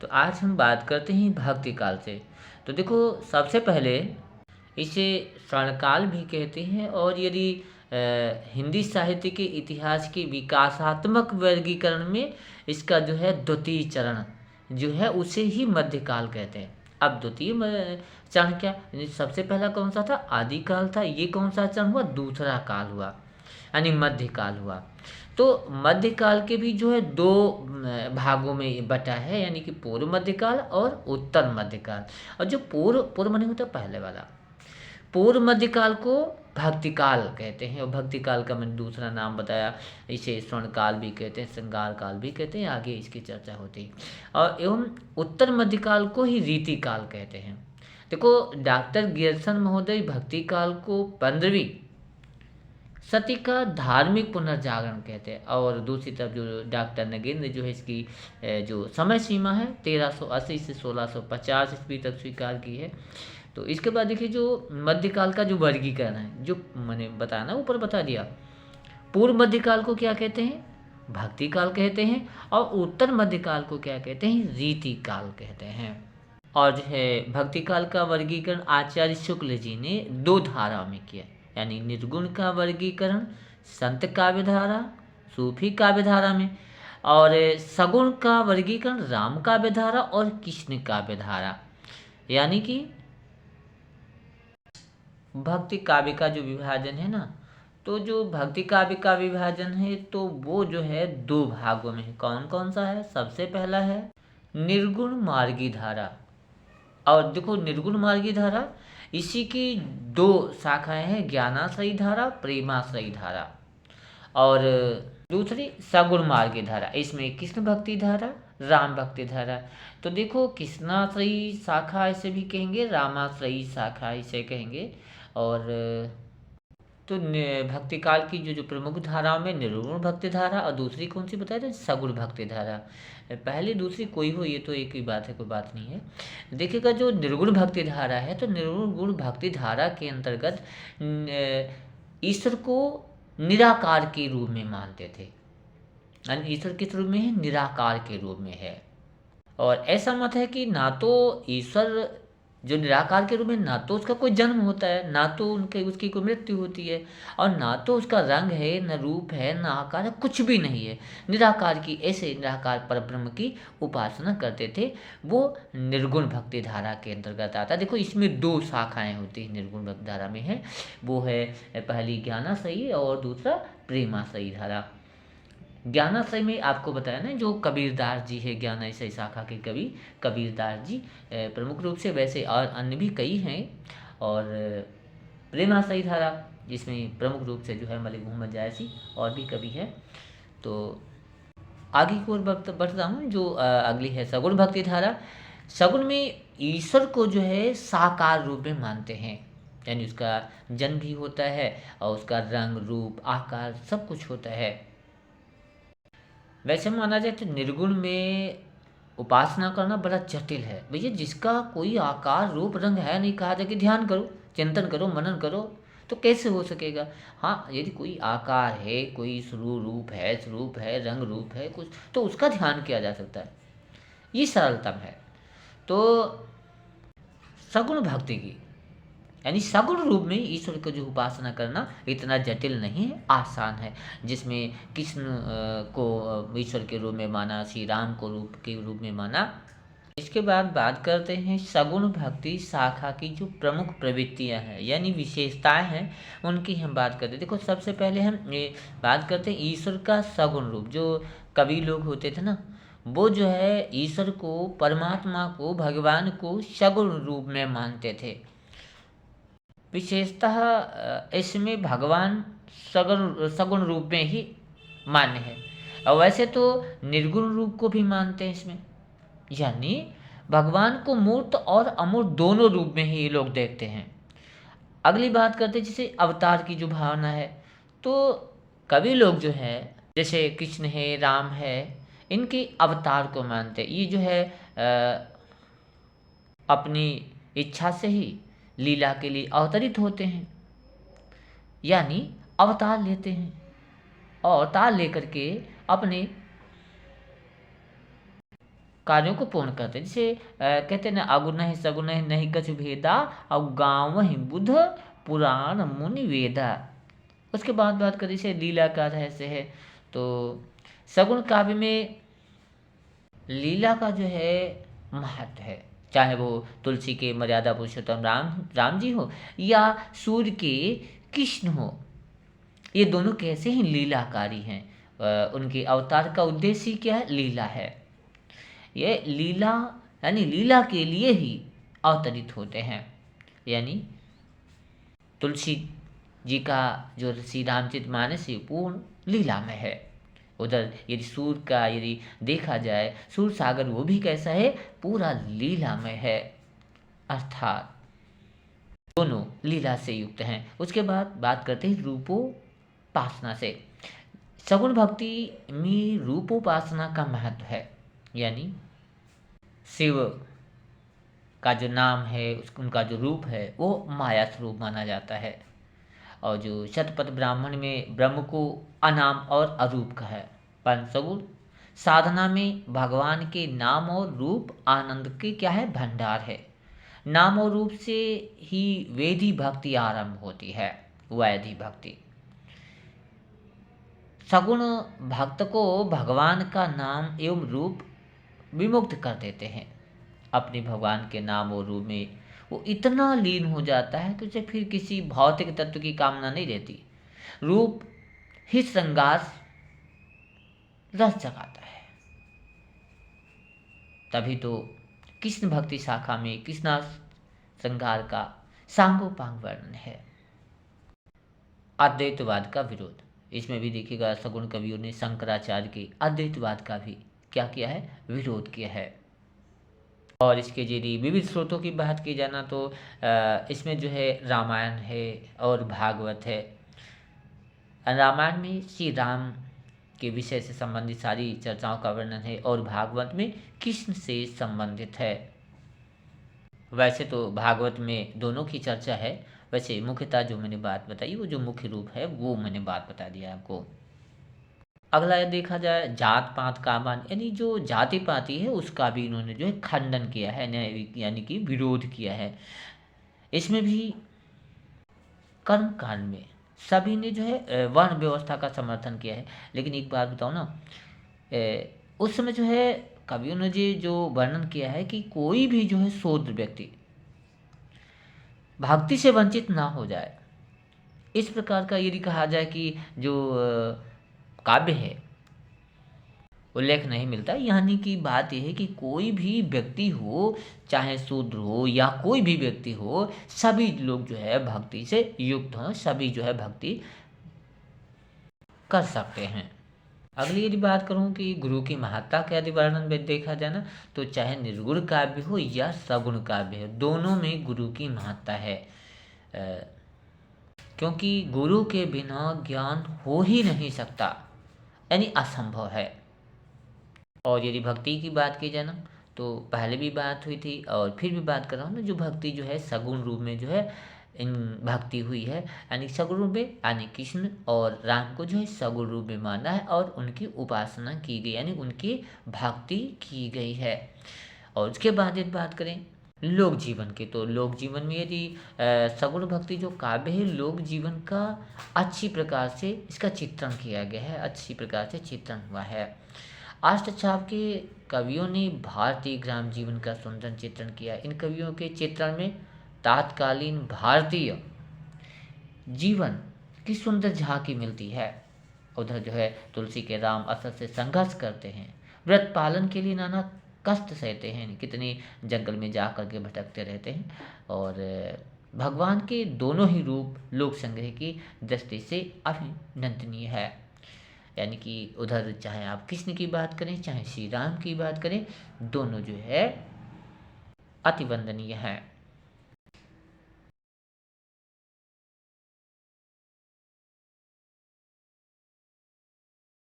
तो आज हम बात करते हैं भक्ति काल से। तो देखो, सबसे पहले इसे स्वर्णकाल भी कहते हैं, और यदि हिंदी साहित्य के इतिहास के विकासात्मक वर्गीकरण में इसका जो है द्वितीय चरण जो है उसे ही मध्यकाल कहते हैं। अब द्वितीय चरण क्या, यानी सबसे पहला कौन सा था, आदिकाल था। ये कौन सा चरण हुआ, दूसरा काल हुआ, यानी मध्यकाल हुआ। तो मध्यकाल के भी जो है दो भागों में ये बटा है, यानी कि पूर्व मध्यकाल और उत्तर मध्यकाल। और जो पूर्व पूर्व माने होता है पहले वाला, पूर्व मध्यकाल को भक्ति काल कहते हैं, और भक्ति काल का मैंने दूसरा नाम बताया, इसे स्वर्ण काल भी कहते हैं, श्रृंगार काल भी कहते हैं, आगे इसकी चर्चा होती है। और एवं उत्तर मध्यकाल को ही रीति काल कहते हैं। देखो, डॉक्टर गियर्सन महोदय भक्ति काल को 15वीं सती का धार्मिक पुनर्जागरण कहते हैं, और दूसरी तरफ जो डॉक्टर नगेंद्र जो है इसकी जो समय सीमा है 1380 से 1650 ईस्वी तक स्वीकार की है। तो इसके बाद देखिए, जो मध्यकाल का जो वर्गीकरण है, जो मैंने बताया ना, ऊपर बता दिया, पूर्व मध्यकाल को क्या कहते हैं, भक्ति काल कहते हैं, और उत्तर मध्यकाल को क्या कहते हैं, रीति काल कहते हैं। और जो है भक्ति काल का वर्गीकरण आचार्य शुक्ल जी ने दो धाराओं में किया, यानी निर्गुण का वर्गीकरण संत काव्यधारा, सूफी काव्यधारा में, और सगुण का वर्गीकरण राम काव्यधारा और कृष्ण काव्यधारा, यानी कि भक्ति काव्य का जो विभाजन है ना, तो जो भक्ति काव्य का विभाजन है तो वो जो है दो भागों में है। कौन कौन सा है, सबसे पहला है निर्गुण मार्गी धारा। और देखो, निर्गुण मार्गी धारा, इसी की दो शाखाएं हैं, ज्ञानाश्रयी धारा, प्रेमाश्रयी धारा, और दूसरी सगुण मार्गी धारा। इसमें कृष्ण भक्ति धारा, राम भक्ति धारा। तो देखो, कृष्णाश्रयी शाखा इसे भी कहेंगे, रामाश्रयी शाखा इसे कहेंगे। और तो भक्ति काल की जो जो प्रमुख धाराओं में निर्गुण भक्ति धारा, और दूसरी कौन सी बताया था, सगुण भक्ति धारा। पहली दूसरी कोई हो, ये तो एक ही बात है, कोई बात नहीं है। देखिएगा, जो निर्गुण भक्ति धारा है, तो निर्गुण भक्ति धारा के अंतर्गत ईश्वर को निराकार के रूप में मानते थे, यानी ईश्वर किस रूप में है, निराकार के रूप में है। और ऐसा मत है कि ना तो ईश्वर जो निराकार के रूप में, ना तो उसका कोई जन्म होता है, ना तो उनके उसकी कोई मृत्यु होती है, और ना तो उसका रंग है, न रूप है, न आकार है, कुछ भी नहीं है। निराकार की, ऐसे निराकार परब्रह्म की उपासना करते थे। वो निर्गुण भक्ति धारा के अंतर्गत आता है। देखो, इसमें दो शाखाएं होती हैं निर्गुण भक्ति धारा में है, वो है पहली ज्ञानाश्रयी और दूसरा प्रेमाश्रयी धारा। ज्ञानाश्रय में आपको बताया ना, जो कबीरदास जी है, ज्ञानाश्रय शाखा के कवि कबीरदास जी प्रमुख रूप से, वैसे और अन्य भी कई हैं। और प्रेमाश्रयी धारा, जिसमें प्रमुख रूप से जो है मलिक मोहम्मद जायसी और भी कवि हैं। तो आगे की ओर बढ़ता हूँ, जो अगली है सगुण भक्ति धारा। सगुण में ईश्वर को जो है साकार रूप में मानते हैं, यानी उसका जन्म भी होता है, और उसका रंग रूप आकार सब कुछ होता है। वैसे माना जाए तो निर्गुण में उपासना करना बड़ा जटिल है भैया। जिसका कोई आकार रूप रंग है नहीं, कहा जाए कि ध्यान करो, चिंतन करो, मनन करो, तो कैसे हो सकेगा। हाँ, यदि कोई आकार है, कोई स्वरूप है, रंग रूप है कुछ, तो उसका ध्यान किया जा सकता है, ये सरलतम है। तो सगुण भक्ति की, यानी सगुण रूप में ईश्वर को जो उपासना करना इतना जटिल नहीं है, आसान है। जिसमें कृष्ण को ईश्वर के रूप में माना, श्री राम को रूप के रूप में माना। इसके बाद बात करते हैं सगुण भक्ति शाखा की जो प्रमुख प्रवृत्तियां हैं, यानी विशेषताएं हैं, उनकी हम बात करते हैं। देखो, सबसे पहले हम ये बात करते हैं ईश्वर का सगुण रूप। जो कवि लोग होते थे ना, वो जो है ईश्वर को, परमात्मा को, भगवान को सगुण रूप में मानते थे। विशेषतः इसमें भगवान सगुण रूप में ही मान्य है, और वैसे तो निर्गुण रूप को भी मानते हैं इसमें, यानी भगवान को मूर्त और अमूर्त दोनों रूप में ही ये लोग देखते हैं। अगली बात करते हैं जैसे अवतार की जो भावना है, तो कवि लोग जो है, जैसे कृष्ण है, राम है, इनके अवतार को मानते हैं। ये जो है अपनी इच्छा से ही लीला के लिए अवतरित होते हैं, यानी अवतार लेते हैं, और अवतार लेकर के अपने कार्यों को पूर्ण करते हैं। जैसे कहते हैं ना, अगुन है सगुन है नहीं कछु भेदा, और गाँव ही बुध पुराण मुनि वेदा। उसके बाद बात करें जैसे लीला का रहस्य है, तो सगुन काव्य में लीला का जो है महत्व है। चाहे वो तुलसी के मर्यादा पुरुषोत्तम राम जी हो, या सूर्य के कृष्ण हो, ये दोनों कैसे ही लीलाकारी हैं। उनके अवतार का उद्देश्य ही क्या है? लीला है। ये लीला यानी लीला के लिए ही अवतरित होते हैं। यानी तुलसी जी का जो श्री रामचरितमानस है पूर्ण लीलामय है। उधर यदि सूर्य का यदि देखा जाए, सूर्य सागर वो भी कैसा है? पूरा लीलामय है, अर्थात दोनों लीला से युक्त हैं। उसके बाद बात करते हैं रूपोपासना से। सगुण भक्ति में रूपोपासना का महत्व है। यानी शिव का जो नाम है, उनका जो रूप है वो माया स्वरूप माना जाता है। और जो शतपथ ब्राह्मण में ब्रह्म को अनाम और अरूप का है। पर सगुण साधना में भगवान के नाम और रूप आनंद के क्या है? भंडार है। नाम और रूप से ही वेदी भक्ति आरंभ होती है, वैधि भक्ति। सगुण भक्त को भगवान का नाम एवं रूप विमुक्त कर देते हैं। अपने भगवान के नाम और रूप में वो इतना लीन हो जाता है कि उसे फिर किसी भौतिक तत्व की कामना नहीं रहती। रूप ही श्रृंगार रस जगाता है। तभी तो कृष्ण भक्ति शाखा में कृष्णा श्रृंगार का सांगोपांग वर्णन है। अद्वैतवाद का विरोध, इसमें भी देखिएगा सगुण कवियों ने शंकराचार्य के अद्वैतवाद का भी क्या किया है? विरोध किया है। और इसके यदि विविध स्रोतों की बात की जाना तो इसमें जो है रामायण है और भागवत है। रामायण में श्री राम के विषय से संबंधित सारी चर्चाओं का वर्णन है, और भागवत में कृष्ण से संबंधित है। वैसे तो भागवत में दोनों की चर्चा है, वैसे मुख्यतः जो मैंने बात बताई वो जो मुख्य रूप है वो मैंने बात बता दिया आपको। अगला यदि देखा जाए जात पात का मान, यानी जो जाति पाति है उसका भी इन्होंने जो है खंडन किया है, यानी कि विरोध किया है। इसमें भी कर्म कांड में सभी ने जो है वर्ण व्यवस्था का समर्थन किया है। लेकिन एक बात बताओ ना, उस समय जो है कवियों ने जो वर्णन किया है कि कोई भी जो है शूद्र व्यक्ति भक्ति से वंचित ना हो जाए, इस प्रकार का यदि कहा जाए कि जो काव्य है उल्लेख नहीं मिलता। यानी कि बात यह है कि कोई भी व्यक्ति हो, चाहे शूद्र हो या कोई भी व्यक्ति हो, सभी लोग जो है भक्ति से युक्त हों, सभी जो है भक्ति कर सकते हैं। अगली यदि बात करूं कि गुरु की महत्ता का यदि वर्णन में देखा जाए ना, तो चाहे निर्गुण काव्य हो या सगुण काव्य हो, दोनों में गुरु की महत्ता है। क्योंकि गुरु के बिना ज्ञान हो ही नहीं सकता, यानी असंभव है। और यदि भक्ति की बात की जाए ना, तो पहले भी बात हुई थी और फिर भी बात कर रहा हूँ ना, जो भक्ति जो है सगुण रूप में जो है इन भक्ति हुई है, यानी सगुण रूप में, यानी कृष्ण और राम को जो है सगुण रूप में माना है और उनकी उपासना की गई, यानी उनकी भक्ति की गई है। और उसके बाद यदि बात करें लोक जीवन की, तो लोक जीवन में यदि सगुण भक्ति जो काव्य है लोक जीवन का अच्छी प्रकार से इसका चित्रण किया गया है, अच्छी प्रकार से चित्रण हुआ है। अष्टछाप के कवियों ने भारतीय ग्राम जीवन का सुंदर चित्रण किया। इन कवियों के चित्रण में तात्कालीन भारतीय जीवन की सुंदर झांकी मिलती है। उधर जो है तुलसी के राम असत से संघर्ष करते हैं, व्रत पालन के लिए नाना कष्ट सहते हैं, कितने जंगल में जा कर के भटकते रहते हैं। और भगवान के दोनों ही रूप लोक संग्रह की दृष्टि से अभिनंदनीय है। यानी कि उधर चाहे आप कृष्ण की बात करें चाहे श्री राम की बात करें, दोनों जो है अति वंदनीय है।